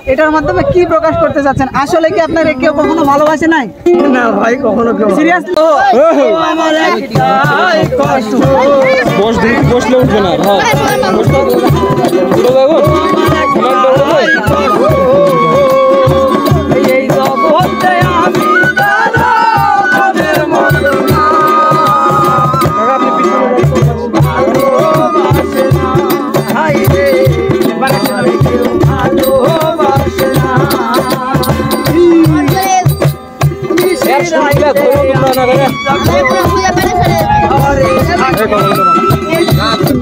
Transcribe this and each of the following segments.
এটার মাধ্যমে কি প্রকাশ করতে চাচ্ছেন? আসলে কি আপনার কেউ কখনো ভালোবাসে নাই? না ভাই, কখনো কেউ সিরিয়াসলি? আমার একটাই কষ্ট। বসলে উঠবে না। এই জগতে আমি তারা মনের মতো না। ভালোবাসে না, হাই রে, কেউ ভালোবাসে না।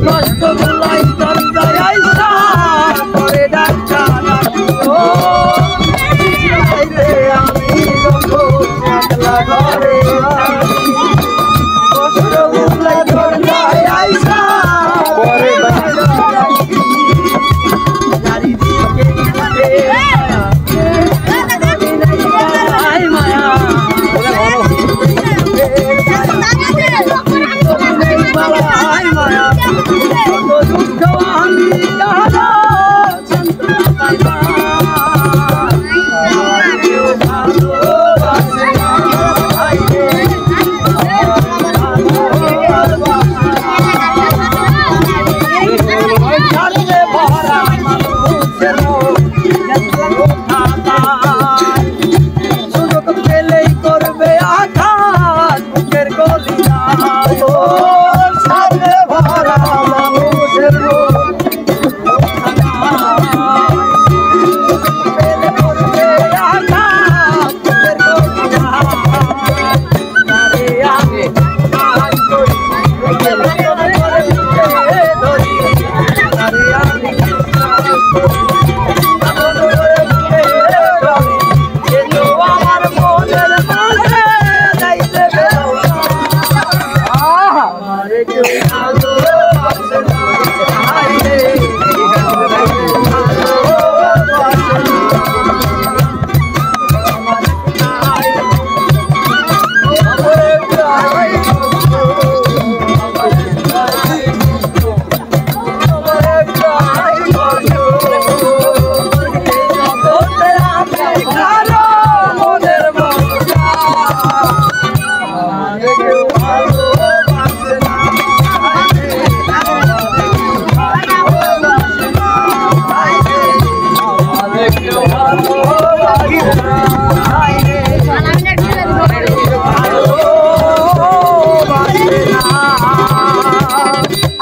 কষ্ট গুলাই দরজায় আইসা করে ডাক্তার আমি একলা ঘরে। কষ্ট গুলাই দরজায় আইসা করে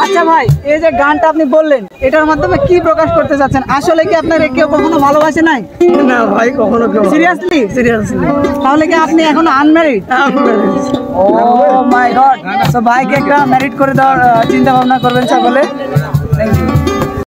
আচ্ছা ভাই, এই যে গানটা আপনি বললেন, এটার মাধ্যমে কি প্রকাশ করতে চাচ্ছেন? আসলে কি আপনার কেউ কখনো ভালোবাসে নাই? না ভাই, কখনো কেউ। সিরিয়াসলি? সিরিয়াসলি। তাহলে কি আপনি এখনো আনম্যারিড? ও মাই গড। তো ভাইকে একটা ম্যারিড করে দেওয়ার চিন্তা ভাবনা করবেন সকলে। Thank you.